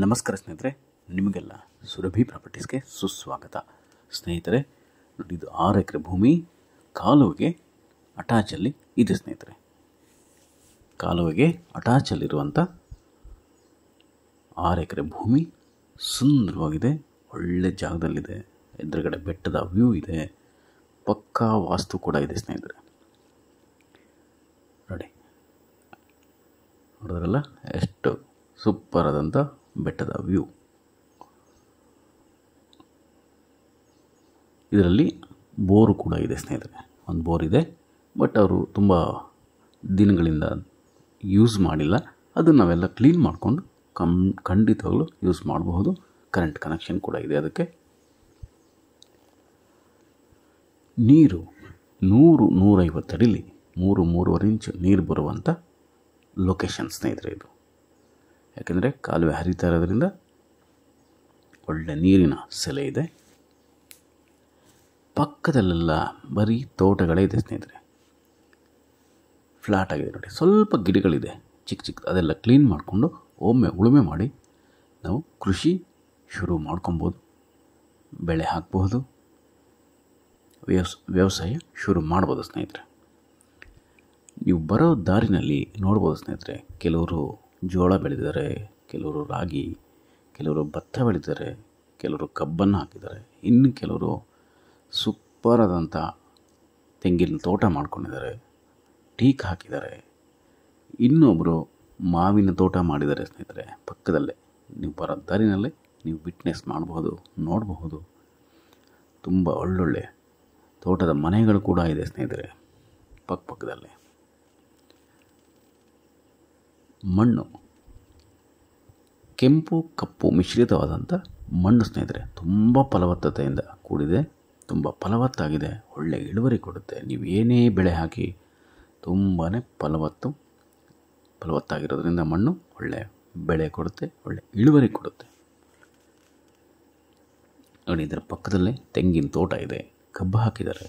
ನಮಸ್ಕಾರ ಸ್ನೇಹಿತರೆ, ನಿಮಗೆಲ್ಲ ಸುರಭಿ ಪ್ರಾಪರ್ಟೀಸ್ಗೆ ಸುಸ್ವಾಗತ. ಸ್ನೇಹಿತರೆ ನೋಡಿ, ಇದು 6 ಎಕರೆ ಭೂಮಿ ಕಾಲುವೆಗೆ ಅಟ್ಯಾಚಲ್ಲಿ ಇದೆ. ಸ್ನೇಹಿತರೆ, ಕಾಲುವೆಗೆ ಅಟ್ಯಾಚಲ್ಲಿರುವಂಥ 6 ಎಕರೆ ಭೂಮಿ ಸುಂದರವಾಗಿದೆ, ಒಳ್ಳೆ ಜಾಗದಲ್ಲಿದೆ. ಎದುರುಗಡೆ ಬೆಟ್ಟದ ವ್ಯೂ ಇದೆ, ಪಕ್ಕಾ ವಾಸ್ತು ಕೂಡ ಇದೆ. ಸ್ನೇಹಿತರೆ ನೋಡಿದ್ರಲ್ಲ ಎಷ್ಟು ಸೂಪರ್ ಆದಂಥ ಬೆಟ್ಟದ ವ್ಯೂ. ಇದರಲ್ಲಿ ಬೋರು ಕೂಡ ಇದೆ. ಸ್ನೇಹಿತರೆ, ಒಂದು ಬೋರ್ ಇದೆ, ಬಟ್ ಅವರು ತುಂಬ ದಿನಗಳಿಂದ ಯೂಸ್ ಮಾಡಿಲ್ಲ. ಅದನ್ನು ನಾವೆಲ್ಲ ಕ್ಲೀನ್ ಮಾಡಿಕೊಂಡು ಖಂಡಿತವಾಗಲೂ ಯೂಸ್ ಮಾಡಬಹುದು. ಕರೆಂಟ್ ಕನೆಕ್ಷನ್ ಕೂಡ ಇದೆ. ಅದಕ್ಕೆ ನೀರು 100-150 ಅಡಿಲಿ 3-3.5 ಇಂಚು ನೀರು ಬರುವಂಥ ಲೊಕೇಶನ್ ಸ್ನೇಹಿತರೆ ಇದು. ಯಾಕೆಂದರೆ ಕಾಲುವೆ ಹರಿತಾ ಇರೋದ್ರಿಂದ ಒಳ್ಳೆ ನೀರಿನ ಸೆಲೆ ಇದೆ. ಪಕ್ಕದಲ್ಲೆಲ್ಲ ಬರೀ ತೋಟಗಳೇ ಇದೆ. ಸ್ನೇಹಿತರೆ, ಫ್ಲಾಟ್ ಆಗಿದೆ ನೋಡಿ, ಸ್ವಲ್ಪ ಗಿಡಗಳಿದೆ ಚಿಕ್ಕ ಚಿಕ್ಕ, ಅದೆಲ್ಲ ಕ್ಲೀನ್ ಮಾಡಿಕೊಂಡು ಒಮ್ಮೆ ಉಳುಮೆ ಮಾಡಿ ನಾವು ಕೃಷಿ ಶುರು ಮಾಡ್ಕೊಬೋದು, ಬೆಳೆ ಹಾಕಬಹುದು, ವ್ಯವಸಾಯ ಶುರು ಮಾಡ್ಬೋದು. ಸ್ನೇಹಿತರೆ, ನೀವು ಬರೋ ದಾರಿನಲ್ಲಿ ನೋಡ್ಬೋದು ಸ್ನೇಹಿತರೆ, ಕೆಲವರು ಜೋಳ ಬೆಳೆದಿದ್ದಾರೆ, ಕೆಲವರು ರಾಗಿ, ಕೆಲವರು ಭತ್ತ ಬೆಳೆದಿದ್ದಾರೆ, ಕೆಲವರು ಕಬ್ಬನ್ನು ಹಾಕಿದ್ದಾರೆ, ಇನ್ನು ಕೆಲವರು ಸೂಪರ್ ಆದಂಥ ತೆಂಗಿನ ತೋಟ ಮಾಡ್ಕೊಂಡಿದ್ದಾರೆ, ಟೀಕ್ ಹಾಕಿದ್ದಾರೆ, ಇನ್ನೊಬ್ಬರು ಮಾವಿನ ತೋಟ ಮಾಡಿದ್ದಾರೆ. ಸ್ನೇಹಿತರೆ, ಪಕ್ಕದಲ್ಲೇ ನೀವು ಬರೋ ದಾರಿನಲ್ಲೇ ನೀವು ವಿಟ್ನೆಸ್ ಮಾಡಬಹುದು, ನೋಡಬಹುದು. ತುಂಬ ಒಳ್ಳೊಳ್ಳೆ ತೋಟದ ಮನೆಗಳು ಕೂಡ ಇದೆ. ಸ್ನೇಹಿತರೆ, ಪಕ್ಕದಲ್ಲೇ ಮಣ್ಣು ಕೆಂಪು ಕಪ್ಪು ಮಿಶ್ರಿತವಾದಂಥ ಮಣ್ಣು. ಸ್ನೇಹಿತರೆ, ತುಂಬ ಫಲವತ್ತತೆಯಿಂದ ಕೂಡಿದೆ, ತುಂಬ ಫಲವತ್ತಾಗಿದೆ, ಒಳ್ಳೆ ಇಳುವರಿ ಕೊಡುತ್ತೆ. ನೀವು ಏನೇ ಬೆಳೆ ಹಾಕಿ ತುಂಬಾ ಫಲವತ್ತಾಗಿರೋದ್ರಿಂದ ಮಣ್ಣು ಒಳ್ಳೆ ಬೆಳೆ ಕೊಡುತ್ತೆ, ಒಳ್ಳೆ ಇಳುವರಿ ಕೊಡುತ್ತೆ. ನೋಡಿ, ಇದರ ಪಕ್ಕದಲ್ಲೇ ತೆಂಗಿನ ತೋಟ ಇದೆ, ಕಬ್ಬು ಹಾಕಿದ್ದಾರೆ.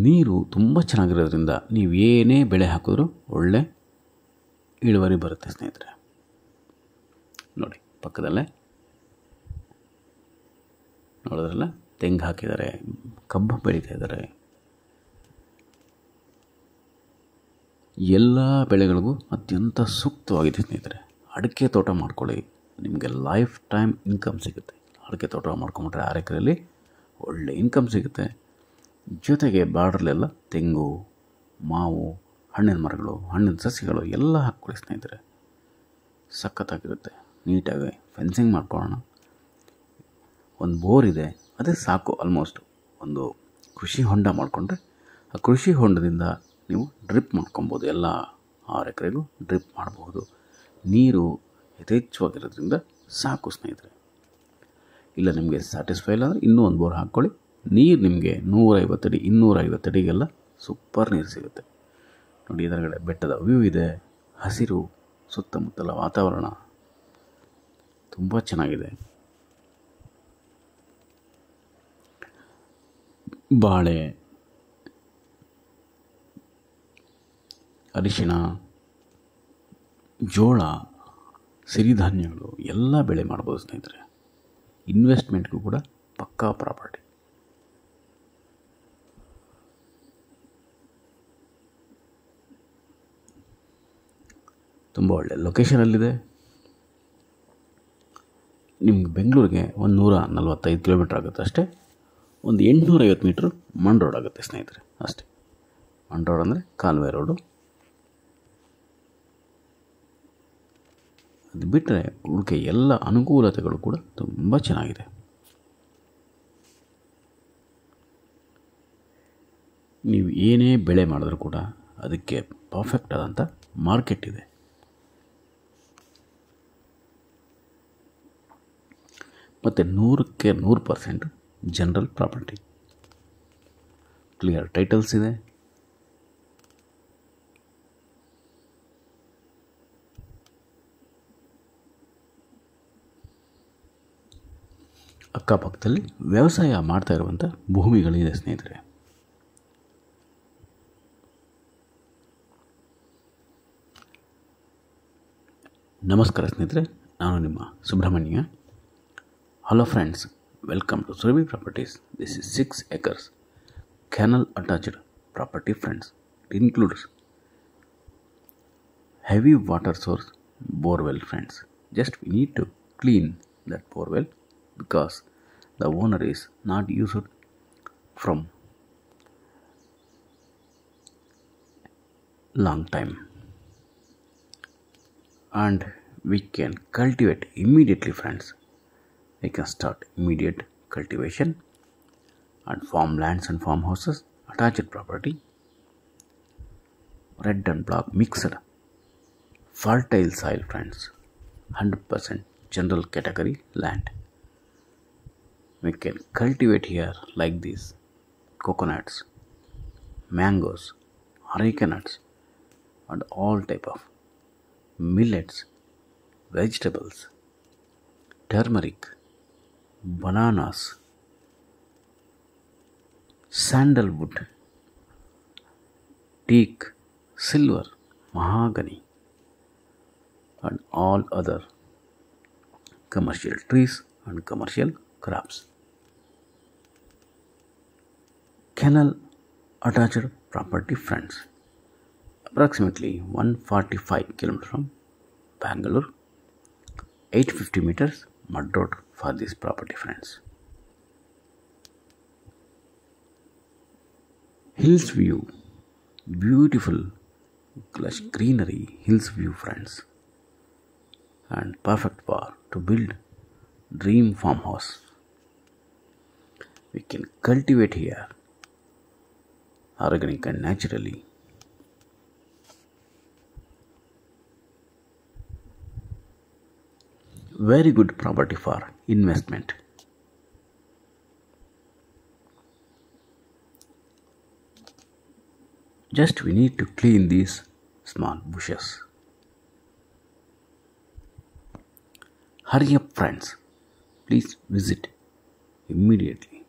ನೀರು ತುಂಬ ಚೆನ್ನಾಗಿರೋದ್ರಿಂದ ನೀವು ಏನೇ ಬೆಳೆ ಹಾಕಿದ್ರೂ ಒಳ್ಳೆ ಇಳುವರಿ ಬರುತ್ತೆ. ಸ್ನೇಹಿತರೆ ನೋಡಿ, ಪಕ್ಕದಲ್ಲೇ ನೋಡಿದ್ರಲ್ಲ, ತೆಂಗು ಹಾಕಿದ್ದಾರೆ, ಕಬ್ಬು ಬೆಳೀತಾ ಇದ್ದಾರೆ. ಎಲ್ಲ ಬೆಳೆಗಳಿಗೂ ಅತ್ಯಂತ ಸೂಕ್ತವಾಗಿದೆ. ಸ್ನೇಹಿತರೆ, ಅಡಿಕೆ ತೋಟ ಮಾಡ್ಕೊಳ್ಳಿ, ನಿಮಗೆ ಲೈಫ್ ಟೈಮ್ ಇನ್ಕಮ್ ಸಿಗುತ್ತೆ. ಅಡಿಕೆ ತೋಟ ಮಾಡ್ಕೊಂಬಿಟ್ರೆ 6 ಎಕರೆಯಲ್ಲಿ ಒಳ್ಳೆ ಇನ್ಕಮ್ ಸಿಗುತ್ತೆ. ಜೊತೆಗೆ ಬಾರ್ಡ್ರಲ್ಲೆಲ್ಲ ತೆಂಗು, ಮಾವು, ಹಣ್ಣಿನ ಮರಗಳು, ಹಣ್ಣಿನ ಸಸಿಗಳು ಎಲ್ಲ ಹಾಕ್ಕೊಳ್ಳಿ. ಸ್ನೇಹಿತರೆ, ಸಖತ್ತಾಗಿರುತ್ತೆ. ನೀಟಾಗಿ ಫೆನ್ಸಿಂಗ್ ಮಾಡ್ಕೊಳ್ಳೋಣ. ಒಂದು ಬೋರ್ ಇದೆ, ಅದೇ ಸಾಕು. ಆಲ್ಮೋಸ್ಟ್ ಒಂದು ಕೃಷಿ ಹೊಂಡ ಮಾಡಿಕೊಂಡ್ರೆ ಆ ಕೃಷಿ ಹೊಂಡದಿಂದ ನೀವು ಡ್ರಿಪ್ ಮಾಡ್ಕೊಬೋದು. ಎಲ್ಲ 6 ಎಕರೆಗೂ ಡ್ರಿಪ್ ಮಾಡಬಹುದು. ನೀರು ಯಥೇಚ್ಛವಾಗಿರೋದ್ರಿಂದ ಸಾಕು. ಸ್ನೇಹಿತರೆ, ಇಲ್ಲ ನಿಮಗೆ ಸ್ಯಾಟಿಸ್ಫೈ ಇಲ್ಲ ಅಂದರೆ ಇನ್ನೂ ಒಂದು ಬೋರ್ ಹಾಕ್ಕೊಳ್ಳಿ. ನೀರು ನಿಮಗೆ 150 ಅಡಿ 250 ಅಡಿಗೆಲ್ಲ ಸೂಪರ್ ನೀರು ಸಿಗುತ್ತೆ. ನೋಡಿ, ಇದರಗಡೆ ಬೆಟ್ಟದ ವ್ಯೂ ಇದೆ, ಹಸಿರು, ಸುತ್ತಮುತ್ತಲ ವಾತಾವರಣ ತುಂಬ ಚೆನ್ನಾಗಿದೆ. ಬಾಳೆ, ಅರಿಶಿಣ, ಜೋಳ, ಸಿರಿಧಾನ್ಯಗಳು ಎಲ್ಲ ಬೆಳೆ ಮಾಡ್ಬೋದು. ಸ್ನೇಹಿತರೆ, ಇನ್ವೆಸ್ಟ್ಮೆಂಟ್ಗೂ ಕೂಡ ಪಕ್ಕಾ ಪ್ರಾಪರ್ಟಿ. ತುಂಬ ಒಳ್ಳೆ ಲೊಕೇಶನಲ್ಲಿದೆ. ನಿಮ್ಗೆ ಬೆಂಗಳೂರಿಗೆ 145 ಕಿಲೋಮೀಟ್ರ್ ಆಗುತ್ತೆ ಅಷ್ಟೇ. ಒಂದು 850 ಮೀಟ್ರ್ ಮಣ್ ರೋಡ್ ಆಗುತ್ತೆ. ಸ್ನೇಹಿತರೆ, ಅಷ್ಟೇ. ಮಣ್ ರೋಡ್ ಅಂದರೆ ಕಾಲುವೆ ರೋಡು. ಅದು ಬಿಟ್ಟರೆ ಉಳಿಕೆ ಎಲ್ಲ ಅನುಕೂಲತೆಗಳು ಕೂಡ ತುಂಬ ಚೆನ್ನಾಗಿದೆ. ನೀವು ಏನೇ ಬೆಳೆ ಮಾಡಿದ್ರೂ ಕೂಡ ಅದಕ್ಕೆ ಪರ್ಫೆಕ್ಟ್ ಆದಂಥ ಮಾರ್ಕೆಟ್ ಇದೆ. ಮತ್ತು 100ಕ್ಕೆ 100% ಜನರಲ್ ಪ್ರಾಪರ್ಟಿ, ಕ್ಲಿಯರ್ ಟೈಟಲ್ಸ್ ಇದೆ. ಅಕ್ಕಪಕ್ಕದಲ್ಲಿ ವ್ಯವಸಾಯ ಮಾಡ್ತಾ ಇರುವಂಥ ಭೂಮಿಗಳಿದೆ. ಸ್ನೇಹಿತರೆ, ನಮಸ್ಕಾರ ಸ್ನೇಹಿತರೆ, ನಾನು ನಿಮ್ಮ Subrahmanya. Hello friends, welcome to Surabhi properties. This is 6 acres canal attached property friends. It includes heavy water source borewell friends. Just we need to clean that borewell because the owner is not used from long time, and we can cultivate immediately friends. We can start immediate cultivation and farmlands and farmhouses, attached property, red and black mixed, fertile soil friends, 100% general category land. We can cultivate here like this: coconuts, mangoes, areca nuts, and all type of millets, vegetables, turmeric, bananas, sandalwood, teak, silver, mahogany, and all other commercial trees and commercial crops. Canal attached property friends. Approximately 145 km from Bangalore, 850 meters mud road for this property friends. Hills view, beautiful lush greenery, hills view friends, and perfect for to build dream farmhouse. We can cultivate here organic and naturally. Very good property for investment. Just we need to clean these small bushes. Hurry up friends, please visit immediately.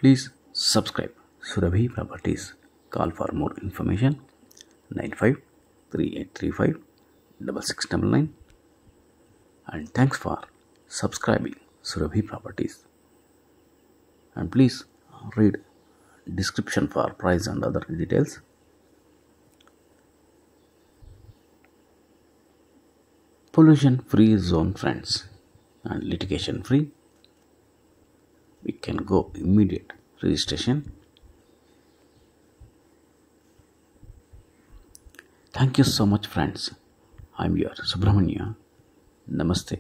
Please subscribe Surabhi Properties. Call for more information 953835 6699, and thanks for subscribing Surabhi Properties. And please read description for price and other details. Pollution free zone friends and litigation free. We can go immediate registration. Thank you so much friends. I'm your Subramanya. Namaste.